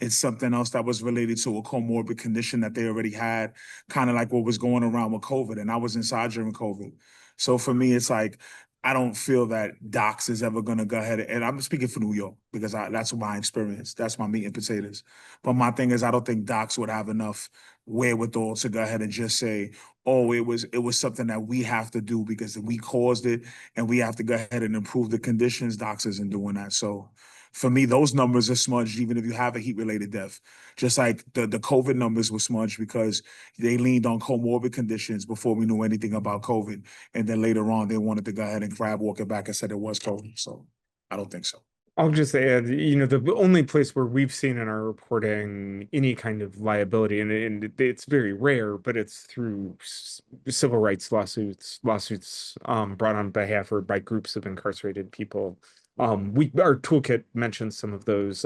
It's something else that was related to a comorbid condition that they already had, kind of like what was going around with COVID. And I was inside during COVID. So for me, it's like, I don't feel that docs is ever going to go ahead. And I'm speaking for New York because that's my experience. That's my meat and potatoes. But my thing is, I don't think docs would have enough wherewithal to go ahead and just say, oh, it was something that we have to do because we caused it and we have to go ahead and improve the conditions. Docs isn't doing that. So for me, those numbers are smudged even if you have a heat-related death. Just like the COVID numbers were smudged because they leaned on comorbid conditions before we knew anything about COVID. And then later on, they wanted to go ahead and crab walk it back and said it was COVID. So I don't think so. I'll just add, the only place where we've seen in our reporting any kind of liability, and it's very rare, but it's through civil rights lawsuits brought on behalf or by groups of incarcerated people. Our toolkit mentions some of those.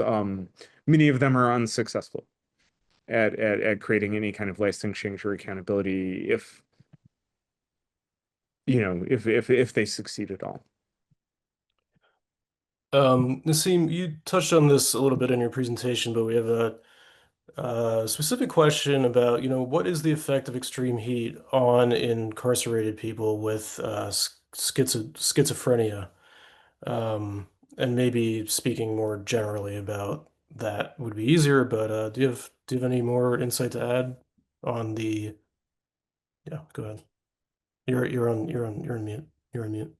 Many of them are unsuccessful at creating any kind of lasting change or accountability if they succeed at all. Nassim, you touched on this a little bit in your presentation, but we have a specific question about, what is the effect of extreme heat on incarcerated people with schizophrenia? And maybe speaking more generally about that would be easier, but do you have any more insight to add on the, yeah, go ahead. You're on mute. You're on mute.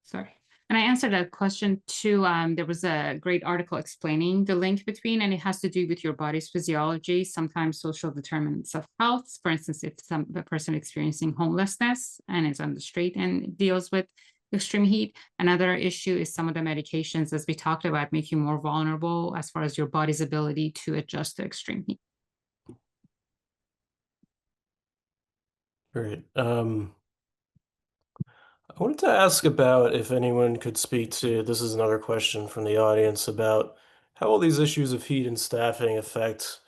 Sorry. And I answered that question too. There was a great article explaining the link between, and it has to do with your body's physiology, sometimes social determinants of health. For instance, if a person experiencing homelessness and is on the street and deals with extreme heat. Another issue is some of the medications, as we talked about, make you more vulnerable as far as your body's ability to adjust to extreme heat. Great. I wanted to ask about if anyone could speak to, this is another question from the audience, about how all these issues of heat and staffing affect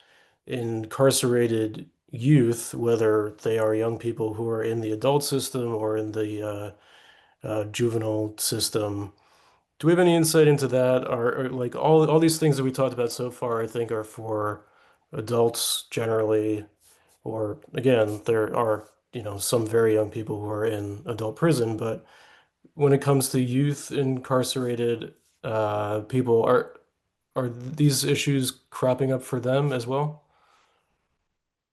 incarcerated youth, whether they are young people who are in the adult system or in the juvenile system. Do we have any insight into that? Or like all these things that we talked about so far, I think are for adults generally, or again, there are, some very young people who are in adult prison, but when it comes to youth incarcerated people, are these issues cropping up for them as well?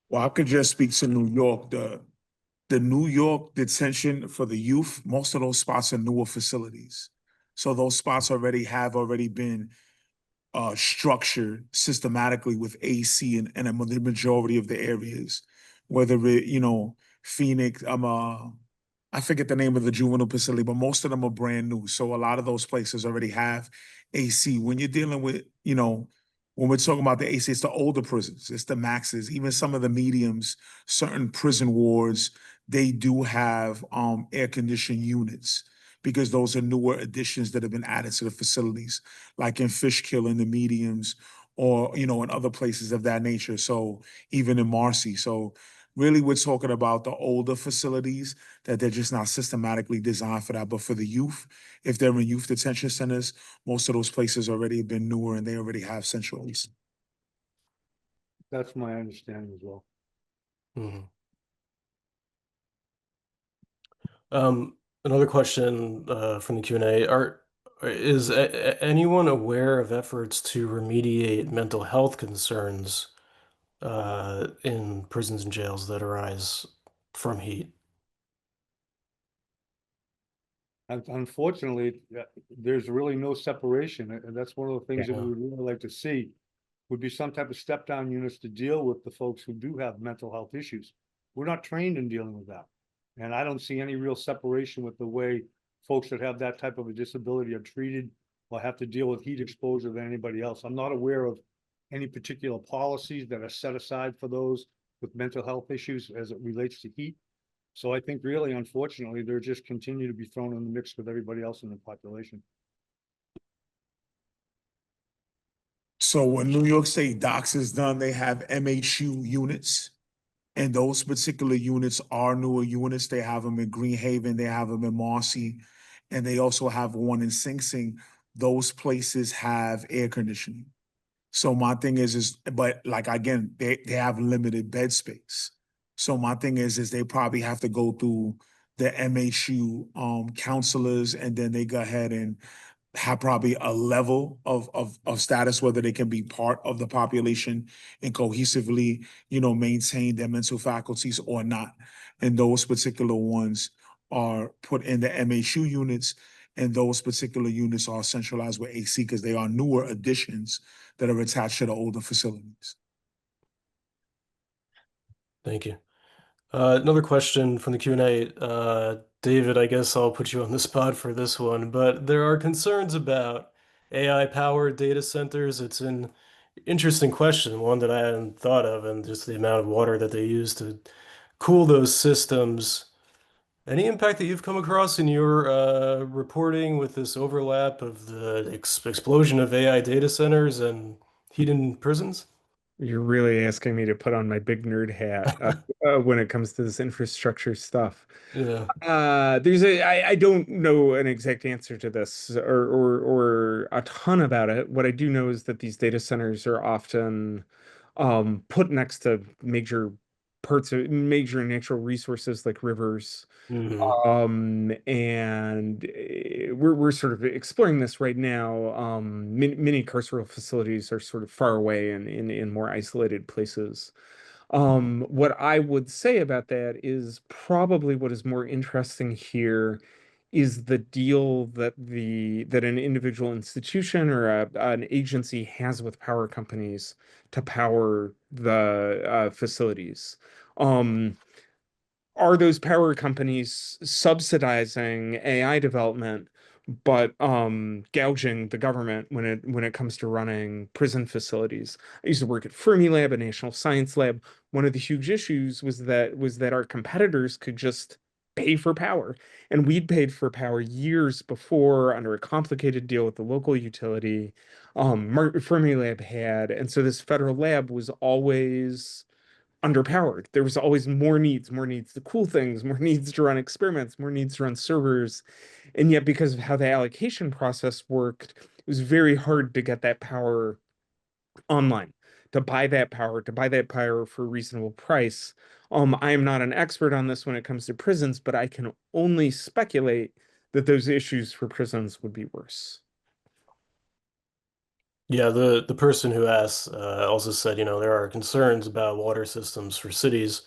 Well, I could just speak to New York. The New York detention for the youth, most of those spots are newer facilities. So those spots have already been structured systematically with AC in the majority of the areas, whether it, Phoenix, I forget the name of the juvenile facility, but most of them are brand new. So a lot of those places already have AC. When you're dealing with, when we're talking about the AC, it's the older prisons, it's the maxes, even some of the mediums, certain prison wards, they do have air conditioned units because those are newer additions that have been added to the facilities, like in Fishkill in the mediums or, in other places of that nature. So even in Marcy. So really we're talking about the older facilities that they're just not systematically designed for that. But for the youth, if they're in youth detention centers, most of those places already have been newer and they already have central AC. That's my understanding as well. Mhm. Another question from the Q&A. Is anyone aware of efforts to remediate mental health concerns in prisons and jails that arise from heat? Unfortunately, there's really no separation, and that's one of the things that we Yeah. would really like to see, would be some type of step down units to deal with the folks who do have mental health issues. We're not trained in dealing with that. And I don't see any real separation with the way folks that have that type of a disability are treated or have to deal with heat exposure than anybody else. I'm not aware of any particular policies that are set aside for those with mental health issues as it relates to heat. So I think really, unfortunately, they're just continue to be thrown in the mix with everybody else in the population. So when New York State Docs is done, they have MHU units. And those particular units are newer units. They have them in Greenhaven, they have them in Marcy, and they also have one in Sing Sing. Those places have air conditioning. So my thing is, but like again, they have limited bed space. So my thing is they probably have to go through the MHU counselors, and then they go ahead and have probably a level of status, whether they can be part of the population and cohesively, maintain their mental faculties or not. And those particular ones are put in the MHU units, and those particular units are centralized with AC because they are newer additions that are attached to the older facilities. Thank you. Another question from the Q&A. David, I guess I'll put you on the spot for this one, but there are concerns about AI-powered data centers. It's an interesting question, one that I hadn't thought of, and just the amount of water that they use to cool those systems. Any impact that you've come across in your reporting with this overlap of the explosion of AI data centers and heat in prisons? You're really asking me to put on my big nerd hat when it comes to this infrastructure stuff. Yeah. I don't know an exact answer to this or a ton about it. What I do know is that these data centers are often put next to major natural resources like rivers. Mhm. And we're sort of exploring this right now. Many carceral facilities are sort of far away and in more isolated places. What I would say about that is probably what is more interesting here is the deal that an individual institution or an agency has with power companies to power the facilities. Um, are those power companies subsidizing AI development, but gouging the government when it comes to running prison facilities? I used to work at Fermilab, a national science lab. One of the huge issues was that our competitors could just pay for power, and we'd paid for power years before under a complicated deal with the local utility. Fermilab had, and so this federal lab was always underpowered. There was always more needs to cool things, more needs to run experiments, more needs to run servers. And yet, because of how the allocation process worked, it was very hard to get that power online, to buy that power for a reasonable price. I am not an expert on this when it comes to prisons, but I can only speculate that those issues for prisons would be worse. Yeah, the person who asked also said, there are concerns about water systems for cities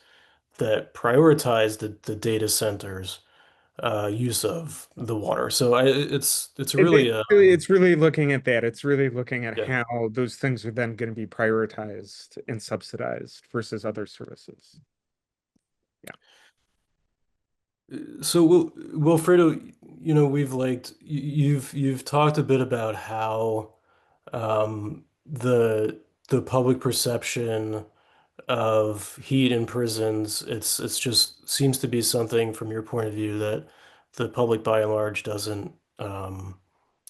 that prioritize the data centers use of the water. So it's really It's really looking at that. It's really looking at yeah. how those things are then going to be prioritized and subsidized versus other services. Yeah. So Wilfredo, you've talked a bit about how the public perception of heat in prisons, it's just seems to be something from your point of view that the public by and large doesn't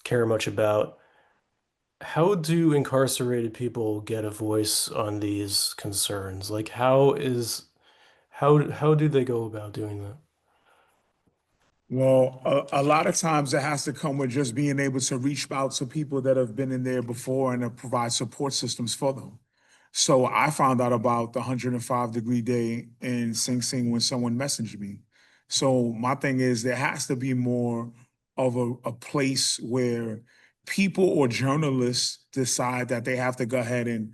care much about. How do incarcerated people get a voice on these concerns? Like how do they go about doing that? Well, a lot of times it has to come with just being able to reach out to people that have been in there before and to provide support systems for them. So I found out about the 105-degree day in Sing Sing when someone messaged me. So my thing is there has to be more of a place where people or journalists decide that they have to go ahead and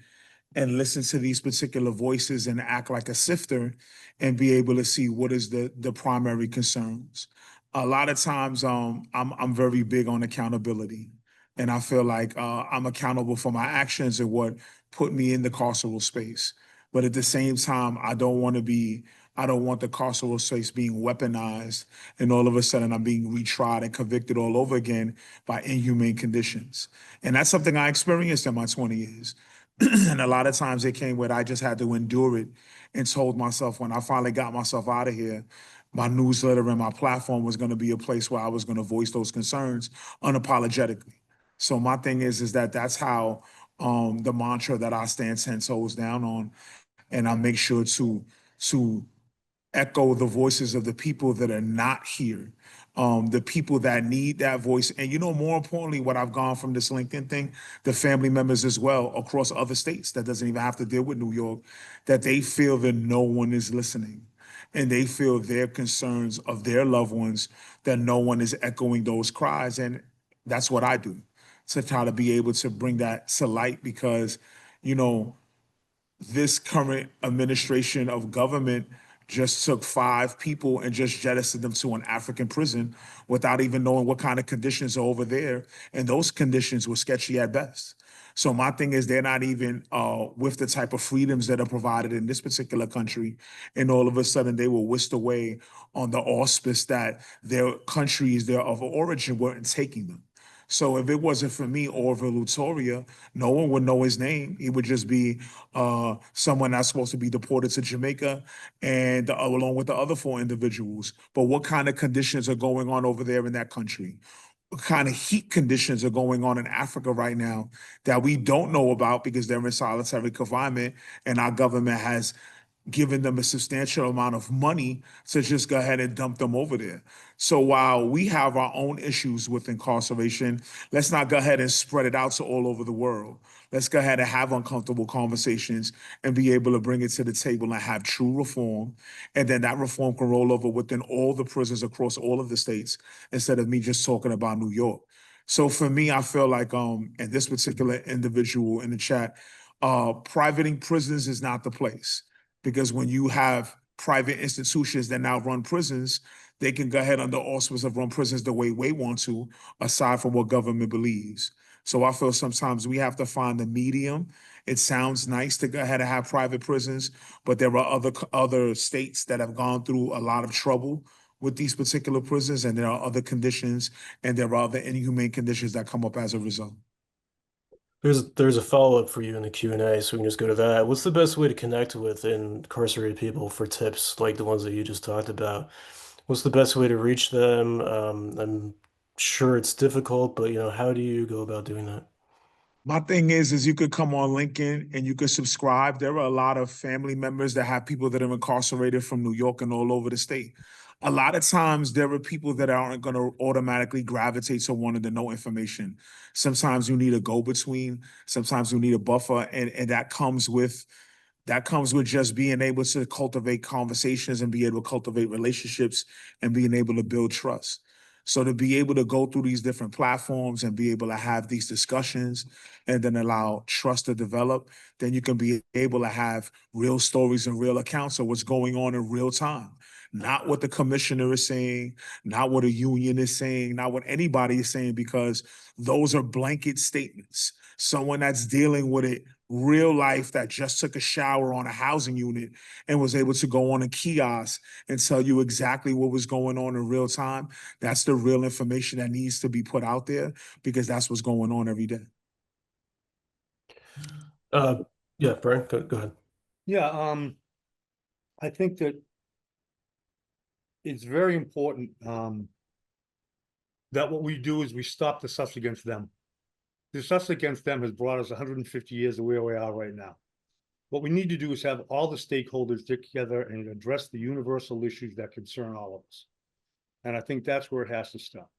listen to these particular voices and act like a sifter and be able to see what is the primary concerns. A lot of times I'm very big on accountability, and I feel like I'm accountable for my actions and what put me in the carceral space. But at the same time, I don't want the carceral space being weaponized and all of a sudden I'm being retried and convicted all over again by inhumane conditions. And that's something I experienced in my 20 years. And a lot of times it came where I just had to endure it and told myself when I finally got myself out of here, my newsletter and my platform was going to be a place where I was going to voice those concerns unapologetically. So my thing is that that's how the mantra that I stand 10 toes down on, and I make sure to echo the voices of the people that are not here, the people that need that voice. And more importantly, what I've gone from this LinkedIn thing, the family members as well across other states that doesn't even have to deal with New York, that they feel that no one is listening. And they feel their concerns of their loved ones, that no one is echoing those cries. And that's what I do to try to be able to bring that to light because, you know, this current administration of government just took 5 people and just jettisoned them to an African prison without even knowing what kind of conditions are over there. And those conditions were sketchy at best. So my thing is they're not even with the type of freedoms that are provided in this particular country. And all of a sudden they were whisked away on the auspice that their countries, their of origin weren't taking them. So if it wasn't for me, Orville Lutoria, no one would know his name. He would just be someone that's supposed to be deported to Jamaica, and along with the other 4 individuals. But what kind of conditions are going on over there in that country? What kind of heat conditions are going on in Africa right now that we don't know about because they're in solitary confinement, and our government has giving them a substantial amount of money to just go ahead and dump them over there. So while we have our own issues with incarceration, let's not go ahead and spread it out to all over the world. Let's go ahead and have uncomfortable conversations and be able to bring it to the table and have true reform. And then that reform can roll over within all the prisons across all of the states instead of me just talking about New York. So for me, I feel like and this particular individual in the chat, privating prisons is not the place. Because when you have private institutions that now run prisons, they can go ahead under auspice of run prisons the way we want to, aside from what government believes. So I feel sometimes we have to find the medium. It sounds nice to go ahead and have private prisons, but there are other states that have gone through a lot of trouble with these particular prisons, and there are other conditions, and there are other inhumane conditions that come up as a result. There's a follow-up for you in the Q&A, so we can just go to that. What's the best way to connect with incarcerated people for tips like the ones that you just talked about? What's the best way to reach them? I'm sure it's difficult, but how do you go about doing that? My thing is you could come on LinkedIn and you could subscribe. There are a lot of family members that have people that are incarcerated from New York and all over the state. A lot of times there are people that aren't going to automatically gravitate to wanting to know information. Sometimes you need a go-between. Sometimes you need a buffer, and that comes with just being able to cultivate conversations and be able to cultivate relationships and being able to build trust. So to be able to go through these different platforms and be able to have these discussions and then allow trust to develop, then you can be able to have real stories and real accounts of what's going on in real time. Not what the commissioner is saying, not what a union is saying, not what anybody is saying, because those are blanket statements. Someone that's dealing with it real life, that just took a shower on a housing unit and was able to go on a kiosk and tell you exactly what was going on in real time. That's the real information that needs to be put out there, because that's what's going on every day. Uh, yeah, Brian, go ahead. Yeah, I think that it's very important that what we do is we stop the sus against them. The sus against them has brought us 150 years of where we are right now. What we need to do is have all the stakeholders get together and address the universal issues that concern all of us. And I think that's where it has to stop.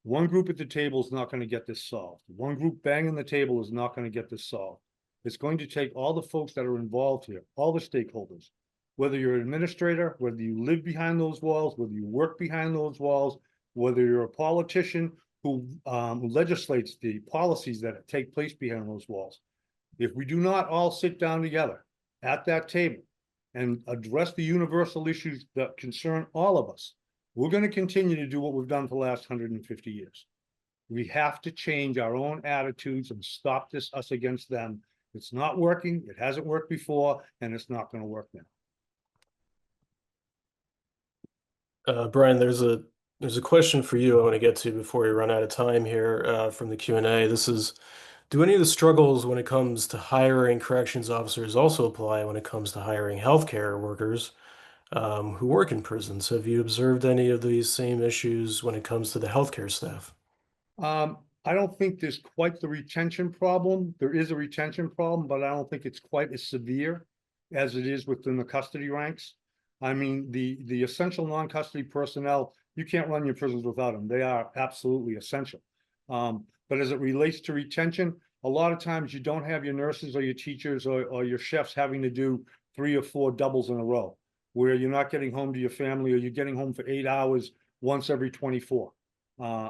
One group at the table is not going to get this solved. One group banging the table is not going to get this solved. It's going to take all the folks that are involved here, all the stakeholders, whether you're an administrator, whether you live behind those walls, whether you work behind those walls, whether you're a politician who legislates the policies that take place behind those walls. If we do not all sit down together at that table and address the universal issues that concern all of us, we're going to continue to do what we've done for the last 150 years. We have to change our own attitudes and stop this us against them. It's not working. It hasn't worked before, and it's not going to work now. Brian, there's a question for you I want to get to before we run out of time here from the Q&A. This is, do any of the struggles when it comes to hiring corrections officers also apply when it comes to hiring healthcare workers who work in prisons? Have you observed any of these same issues when it comes to the healthcare staff? I don't think there's quite the retention problem. There is a retention problem, but I don't think it's quite as severe as it is within the custody ranks. I mean, the essential non-custody personnel, you can't run your prisons without them. They are absolutely essential. But as it relates to retention, a lot of times you don't have your nurses or your teachers or your chefs having to do 3 or 4 doubles in a row, where you're not getting home to your family, or you're getting home for 8 hours once every 24.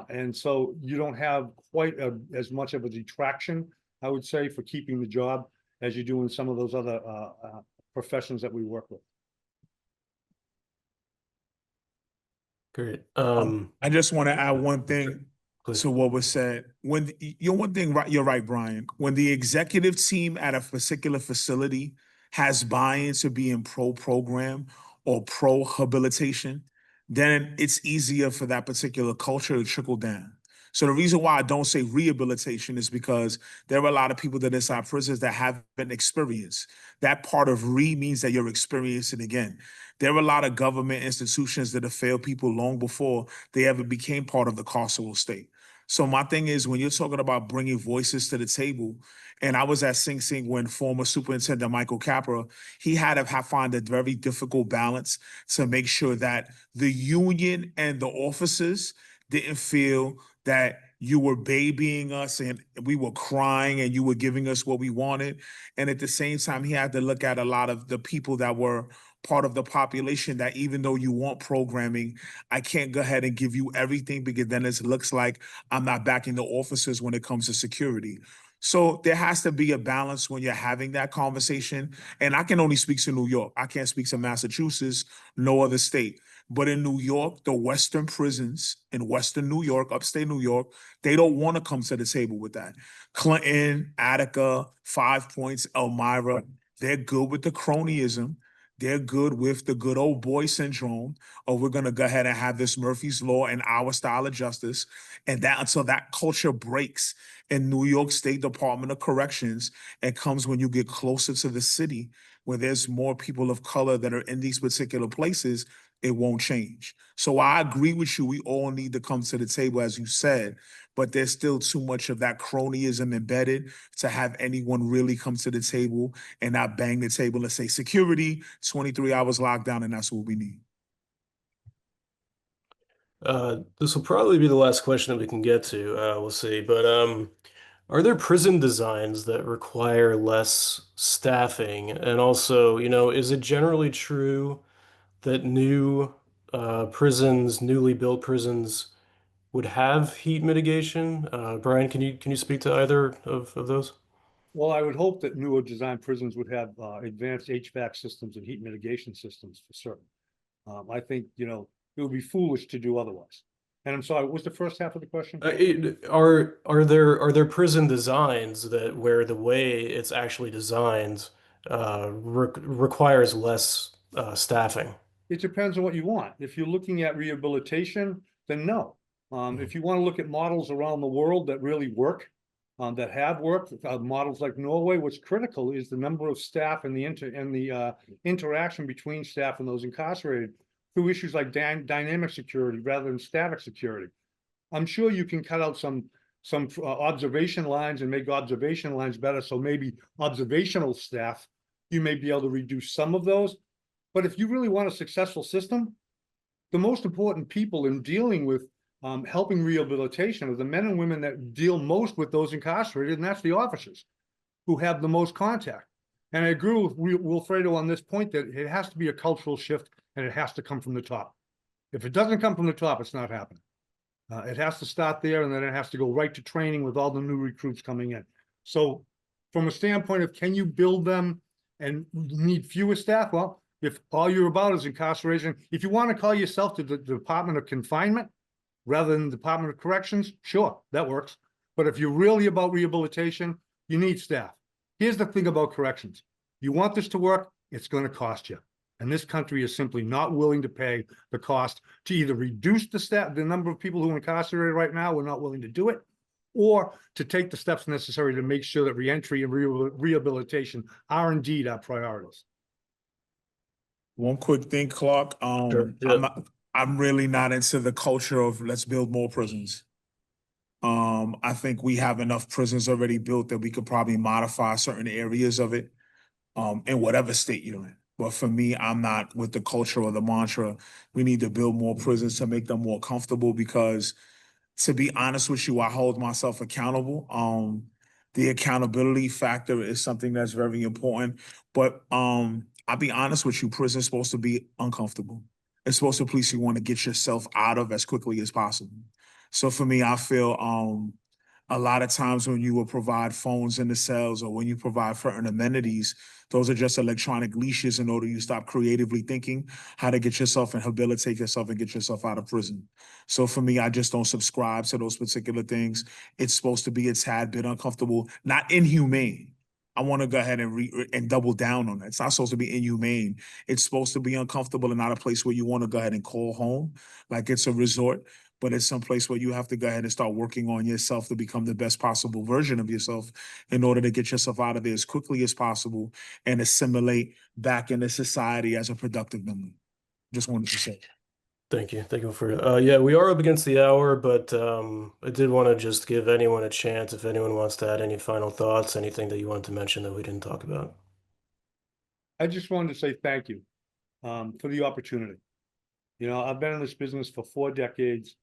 And so you don't have quite as much of a detraction, I would say, for keeping the job as you do in some of those other professions that we work with. Great. I just want to add one thing Please. to what was said. When you're one thing, right? You're right, Brian. When the executive team at a particular facility has buy-in to being pro-program or pro-habilitation, then it's easier for that particular culture to trickle down. So the reason why I don't say rehabilitation is because there are a lot of people that inside prisons that haven't experienced. That part of means that you're experiencing again. There are a lot of government institutions that have failed people long before they ever became part of the carceral state. So my thing is, when you're talking about bringing voices to the table, and I was at Sing Sing when former Superintendent Michael Capra, he had to find a very difficult balance to make sure that the union and the officers didn't feel that you were babying us and we were crying and you were giving us what we wanted. And at the same time, he had to look at a lot of the people that were part of the population that even though you want programming, I can't go ahead and give you everything because then it looks like I'm not backing the officers when it comes to security. So there has to be a balance when you're having that conversation. And I can only speak to New York. I can't speak to Massachusetts, no other state. But in New York, the Western prisons in Western New York, upstate New York, they don't want to come to the table with that. Clinton, Attica, 5 Points, Elmira, they're good with the cronyism. They're good with the good old boy syndrome, or we're going to go ahead and have this Murphy's Law and our style of justice. And that until that culture breaks in New York State Department of Corrections, it comes when you get closer to the city where there's more people of color that are in these particular places, it won't change. So I agree with you. We all need to come to the table, as you said, but there's still too much of that cronyism embedded to have anyone really come to the table and not bang the table and say security, 23 hours lockdown, and that's what we need. This will probably be the last question that we can get to, we'll see. But are there prison designs that require less staffing? And also, is it generally true that newly built prisons would have heat mitigation? Brian, can you speak to either of those? Well, I would hope that newer design prisons would have advanced HVAC systems and heat mitigation systems for certain. I think, it would be foolish to do otherwise. And I'm sorry, what was the first half of the question? Are there prison designs that where the way it's actually designed requires less staffing? It depends on what you want. If you're looking at rehabilitation, then no. If you want to look at models around the world that really work, that have worked, models like Norway, what's critical is the number of staff and the interaction between staff and those incarcerated through issues like dynamic security rather than static security. I'm sure you can cut out some observation lines and make observation lines better. So maybe observational staff, you may be able to reduce some of those. But if you really want a successful system, the most important people in dealing with helping rehabilitation are the men and women that deal most with those incarcerated, and that's the officers. who have the most contact. And I agree with Wilfredo on this point that it has to be a cultural shift and it has to come from the top. If it doesn't come from the top, it's not happening. It has to start there and then it has to go right to training with all the new recruits coming in. So from a standpoint of can you build them and need fewer staff? Well, if all you're about is incarceration, if you want to call yourself to the Department of Confinement rather than the Department of Corrections, sure, that works. But if you're really about rehabilitation, you need staff. Here's the thing about corrections. You want this to work, it's going to cost you. And this country is simply not willing to pay the cost to either reduce the staff, the number of people who are incarcerated right now, we're not willing to do it, or to take the steps necessary to make sure that reentry and rehabilitation are indeed our priorities. One quick thing, Clark. Sure, yeah. I'm really not into the culture of let's build more prisons. I think we have enough prisons already built that we could probably modify certain areas of it, in whatever state you're in. But for me, I'm not with the culture or the mantra. We need to build more prisons to make them more comfortable because, to be honest with you, I hold myself accountable. The accountability factor is something that's very important. But I'll be honest with you, prison's supposed to be uncomfortable. It's supposed to place you want to get yourself out of as quickly as possible. So for me, I feel a lot of times when you will provide phones in the cells or when you provide certain amenities, those are just electronic leashes in order you stop creatively thinking how to get yourself and rehabilitate yourself and get yourself out of prison. So for me, I just don't subscribe to those particular things. It's supposed to be a tad bit uncomfortable, not inhumane. I want to go ahead and double down on that. It's not supposed to be inhumane. It's supposed to be uncomfortable and not a place where you want to go ahead and call home, like it's a resort, but it's someplace where you have to go ahead and start working on yourself to become the best possible version of yourself in order to get yourself out of there as quickly as possible and assimilate back into society as a productive member. Just wanted to say. Thank you. Thank you for yeah, we are up against the hour, but I did want to just give anyone a chance if anyone wants to add any final thoughts, anything that you want to mention that we didn't talk about. I just wanted to say thank you for the opportunity. You know, I've been in this business for 4 decades,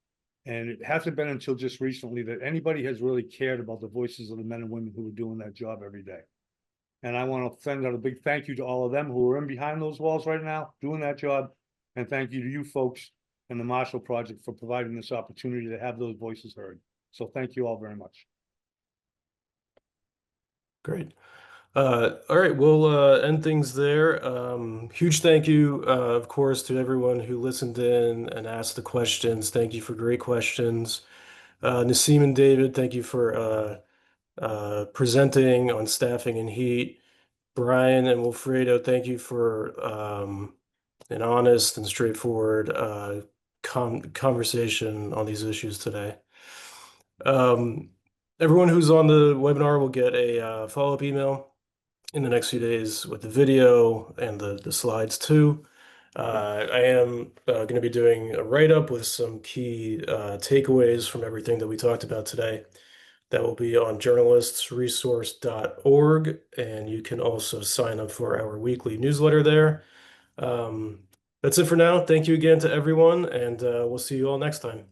and it hasn't been until just recently that anybody has really cared about the voices of the men and women who are doing that job every day. And I want to send out a big thank you to all of them who are in behind those walls right now doing that job. And thank you to you folks and the Marshall Project for providing this opportunity to have those voices heard. So thank you all very much. Great. All right, we'll end things there. Huge thank you, of course, to everyone who listened in and asked the questions. Thank you for great questions. Naseem and David, thank you for presenting on staffing and heat. Brian and Wilfredo, thank you for an honest and straightforward conversation on these issues today. Everyone who's on the webinar will get a follow-up email in the next few days with the video and the slides too. I am going to be doing a write-up with some key takeaways from everything that we talked about today. That will be on journalistsresource.org, and you can also sign up for our weekly newsletter there. That's it for now. Thank you again to everyone, and we'll see you all next time.